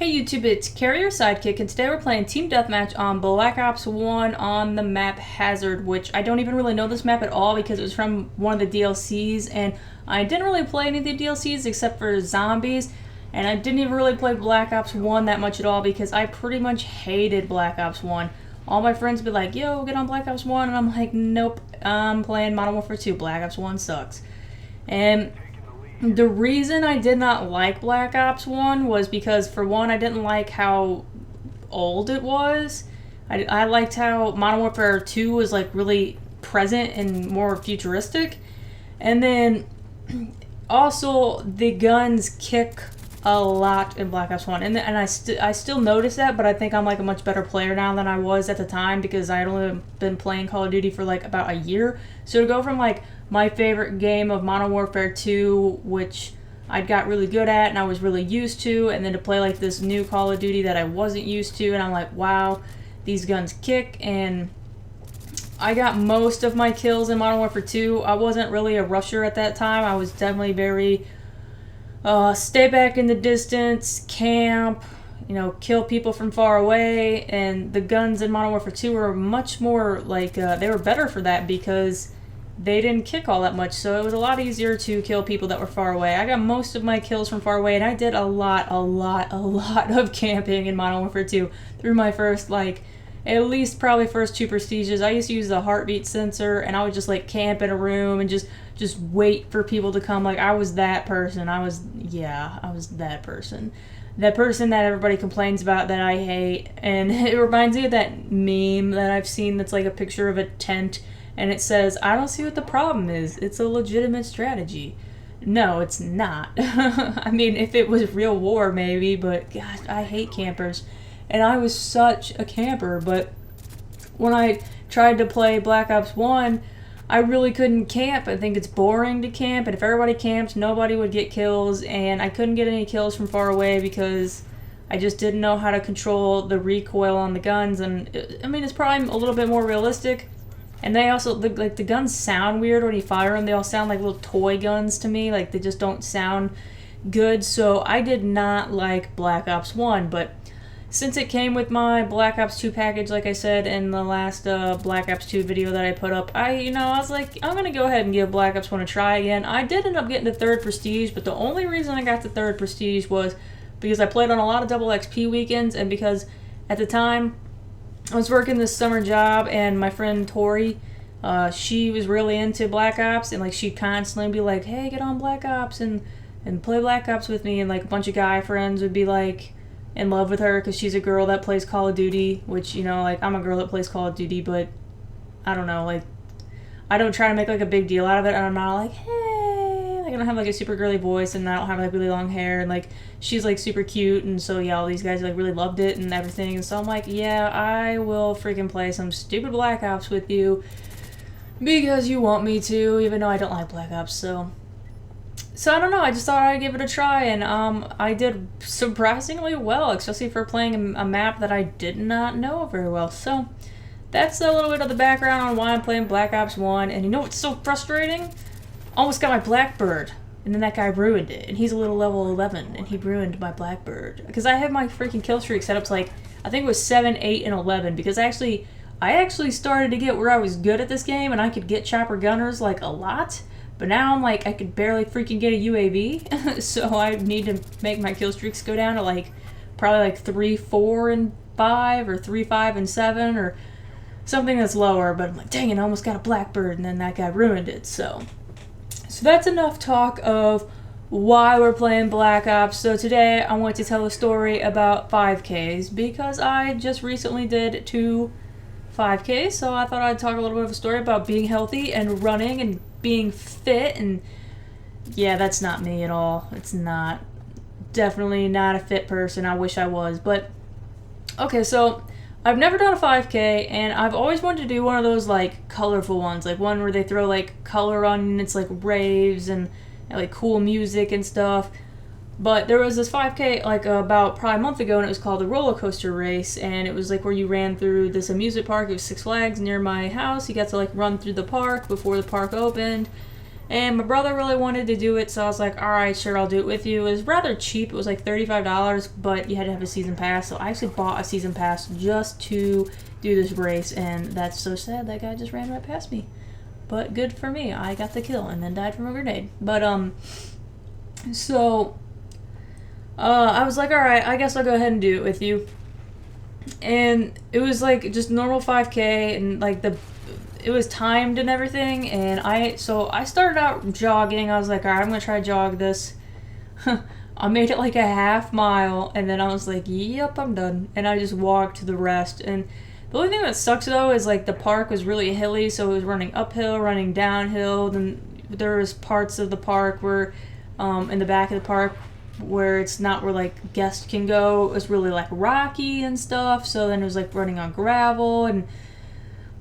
Hey YouTube, it's Kari, your sidekick, and today we're playing Team Deathmatch on Black Ops 1 on the map Hazard, which I don't even really know this map at all because it was from one of the DLCs, and I didn't really play any of the DLCs except for Zombies, and I didn't even really play Black Ops 1 that much at all because I pretty much hated Black Ops 1. All my friends would be like, yo, get on Black Ops 1, and I'm like, nope, I'm playing Modern Warfare 2, Black Ops 1 sucks. And the reason I did not like Black Ops 1 was because, for one, I didn't like how old it was. I liked how Modern Warfare 2 was like really present and more futuristic. And then also the guns kick a lot in Black Ops 1. And I still notice that, but I think I'm like a much better player now than I was at the time because I had only been playing Call of Duty for like about a year. So to go from like my favorite game of Modern Warfare 2, which I got really good at and I was really used to, and then to play like this new Call of Duty that I wasn't used to, and I'm like, wow, these guns kick. And I got most of my kills in Modern Warfare 2. I wasn't really a rusher at that time. I was definitely very stay back in the distance, camp, you know, kill people from far away. And the guns in Modern Warfare 2 were much more like, they were better for that because they didn't kick all that much, so it was a lot easier to kill people that were far away. I got most of my kills from far away, and I did a lot of camping in Modern Warfare 2 through my first, like, at least probably first 2 prestiges. I used to use the heartbeat sensor, and I would just, like, camp in a room and just wait for people to come. Like, I was that person. I was that person. That person that everybody complains about that I hate, and it reminds me of that meme that I've seen that's, like, a picture of a tent, and it says, I don't see what the problem is. It's a legitimate strategy. No, it's not. I mean, if it was real war, maybe, but gosh, I hate campers. And I was such a camper, but when I tried to play Black Ops 1, I really couldn't camp. I think it's boring to camp, and if everybody camped, nobody would get kills, and I couldn't get any kills from far away because I just didn't know how to control the recoil on the guns. And I mean, it's probably a little bit more realistic. And they also, like, the guns sound weird when you fire them. They all sound like little toy guns to me. Like, they just don't sound good. So I did not like Black Ops 1. But since it came with my Black Ops 2 package, like I said in the last Black Ops 2 video that I put up, I was like, I'm going to go ahead and give Black Ops 1 a try again. I did end up getting to 3rd Prestige, but the only reason I got to 3rd Prestige was because I played on a lot of double XP weekends, and because at the time I was working this summer job, and my friend Tori, she was really into Black Ops, and like she'd constantly be like, hey, get on Black Ops and play Black Ops with me, and like a bunch of guy friends would be like in love with her because she's a girl that plays Call of Duty, which, you know, like I'm a girl that plays Call of Duty, but I don't know, like I don't try to make like a big deal out of it, and I'm not like, hey, like I don't have like a super girly voice, and I don't have like really long hair, and like she's like super cute, and so yeah, all these guys like really loved it and everything, and so I'm like, yeah, I will freaking play some stupid Black Ops with you because you want me to, even though I don't like Black Ops. So I don't know, I just thought I'd give it a try, and I did surprisingly well, especially for playing a map that I did not know very well. So that's a little bit of the background on why I'm playing Black Ops 1, and you know what's so frustrating? Almost got my Blackbird, and then that guy ruined it, and he's a little level 11, and he ruined my Blackbird. Because I have my freaking kill streak set up to like, I think it was 7, 8, and 11, because I actually started to get where I was good at this game, and I could get chopper gunners like a lot, but now I'm like, I could barely freaking get a UAV, so I need to make my kill streaks go down to like, probably like 3, 4, and 5, or 3, 5, and 7, or something that's lower, but I'm like, dang it, I almost got a Blackbird, and then that guy ruined it. So that's enough talk of why we're playing Black Ops. So today I want to tell a story about 5Ks, because I just recently did 2 5Ks, so I thought I'd talk a little bit of a story about being healthy and running and being fit. And yeah, that's not me at all. It's not. Definitely not a fit person. I wish I was. But okay, so I've never done a 5K, and I've always wanted to do one of those like colorful ones, like one where they throw like color on and it's like raves and like cool music and stuff. But there was this 5K like about probably a month ago, and it was called the roller coaster race, and it was like where you ran through this amusement park. It was Six Flags near my house. You got to like run through the park before the park opened, And my brother really wanted to do it, so I was like, alright, sure, I'll do it with you. It was rather cheap. It was like $35, but you had to have a season pass. So I actually bought a season pass just to do this race, and that's so sad. That guy just ran right past me. But good for me. I got the kill and then died from a grenade. But, so, I was like, alright, I guess I'll go ahead and do it with you. And it was like just normal 5K, and like it was timed and everything, and I started out jogging. I was like, alright, I'm gonna try to jog this. I made it like a half mile, and then I was like, yep, I'm done. And I just walked the rest. And the only thing that sucks though is like the park was really hilly, so it was running uphill, running downhill. Then there was parts of the park where, in the back of the park, where it's not where like guests can go. It was really like rocky and stuff. So then it was like running on gravel, and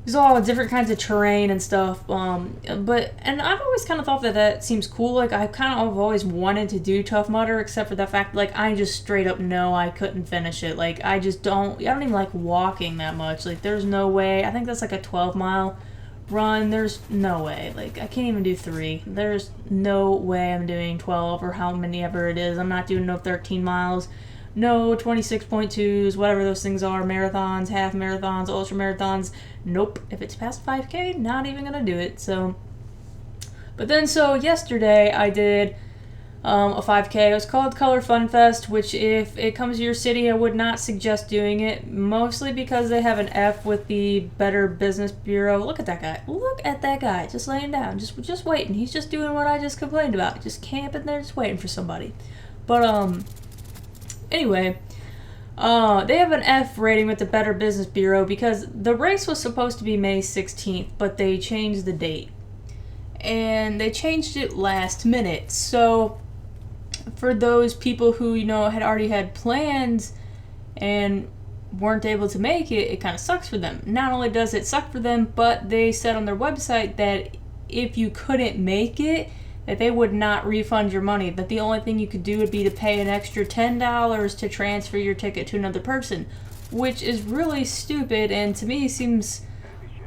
there's all different kinds of terrain and stuff. And I've always kind of thought that seems cool. Like I kind of always wanted to do Tough Mudder, except for the fact like I just straight up know I couldn't finish it. Like I don't even like walking that much. Like there's no way. I think that's like a 12-mile run. There's no way. Like I can't even do 3. There's no way I'm doing 12 or how many ever it is. I'm not doing no 13 miles. No 26.2s, whatever those things are, marathons, half marathons, ultra marathons. Nope. If it's past 5K, not even gonna do it. So, but then yesterday I did a 5K. It was called Colorfunfest, which if it comes to your city, I would not suggest doing it, mostly because they have an F with the Better Business Bureau. Look at that guy. Look at that guy, just laying down, just waiting. He's just doing what I just complained about, just camping there, just waiting for somebody. But anyway, they have an F rating with the Better Business Bureau because the race was supposed to be May 16th, but they changed the date. And they changed it last minute. So for those people who, had already had plans and weren't able to make it, it kind of sucks for them. Not only does it suck for them, but they said on their website that if you couldn't make it, that they would not refund your money, that the only thing you could do would be to pay an extra $10 to transfer your ticket to another person, which is really stupid, and to me seems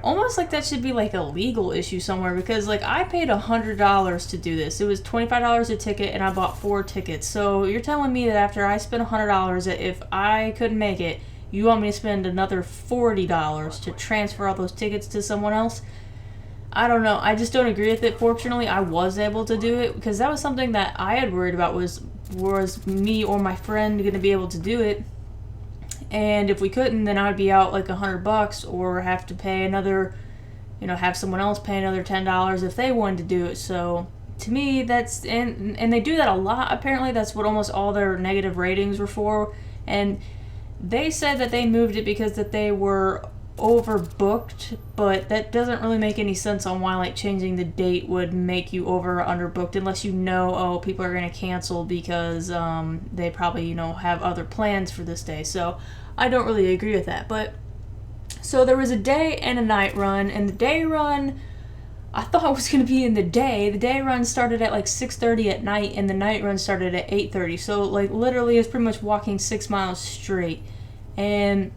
almost like that should be like a legal issue somewhere, because like I paid $100 to do this. It was $25 a ticket, and I bought 4 tickets. So you're telling me that after I spent $100, that if I couldn't make it, you want me to spend another $40 to transfer all those tickets to someone else? I don't know. I just don't agree with it. Fortunately, I was able to do it, because that was something that I had worried about, was me or my friend going to be able to do it. And if we couldn't, then I'd be out like $100, or have to pay another, have someone else pay another $10 if they wanted to do it. So to me, that's, and they do that a lot. Apparently that's what almost all their negative ratings were for. And they said that they moved it because that they were overbooked, but that doesn't really make any sense on why like changing the date would make you over or underbooked, unless people are going to cancel because they probably have other plans for this day. So I don't really agree with that. But so there was a day and a night run, and the day run I thought it was going to be in the day. The day run started at like 6:30 at night, and the night run started at 8:30. So like literally it's pretty much walking 6 miles straight. And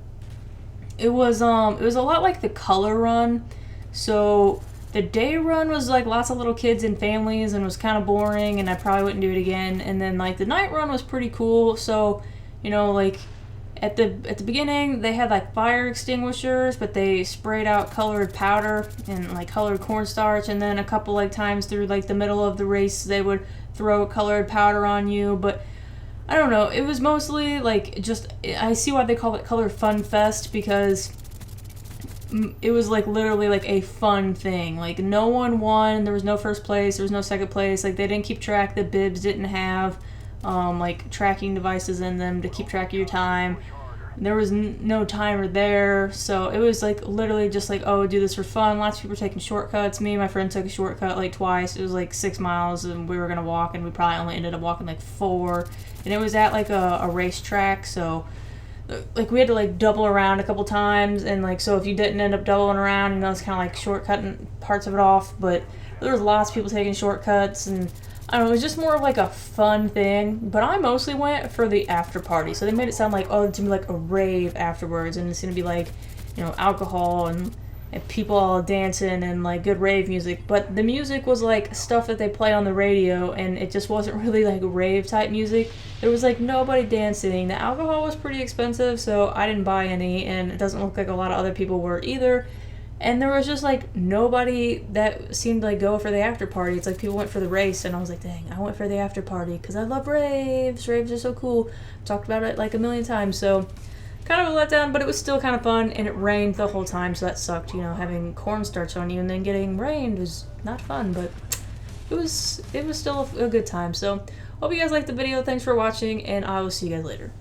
it was a lot like the color run. So the day run was like lots of little kids and families, and was kind of boring, and I probably wouldn't do it again. And then like the night run was pretty cool. So like at the beginning they had like fire extinguishers, but they sprayed out colored powder and like colored cornstarch, and then a couple like times through like the middle of the race they would throw colored powder on you. But I don't know, it was mostly like just, I see why they call it Colorfunfest, because it was like literally like a fun thing. Like no one won, there was no first place, there was no second place, like they didn't keep track, the bibs didn't have like tracking devices in them to keep track of your time. There was no timer there, so it was like literally just like, oh, do this for fun. Lots of people were taking shortcuts. Me and my friend took a shortcut like twice. It was like 6 miles, and we were gonna walk, and we probably only ended up walking like 4. And it was at like a racetrack, so like we had to like double around a couple times, and like so if you didn't end up doubling around, it's kind of like shortcutting parts of it off. But there was lots of people taking shortcuts, and I don't know, it was just more of like a fun thing. But I mostly went for the after party, so they made it sound like, oh, it's gonna be like a rave afterwards, and it's gonna be like alcohol and and people all dancing and like good rave music, but the music was like stuff that they play on the radio, and it just wasn't really like rave type music. There was like nobody dancing. The alcohol was pretty expensive, so I didn't buy any, and it doesn't look like a lot of other people were either. And there was just like nobody that seemed to like go for the after party. It's like people went for the race, and I was like, dang, I went for the after party because I love raves. Raves are so cool. I've talked about it like a million times, so kind of a letdown, but it was still kind of fun, and it rained the whole time, so that sucked. You know, having cornstarch on you and then getting rained was not fun, but it was still a good time. So hope you guys liked the video. Thanks for watching, and I will see you guys later.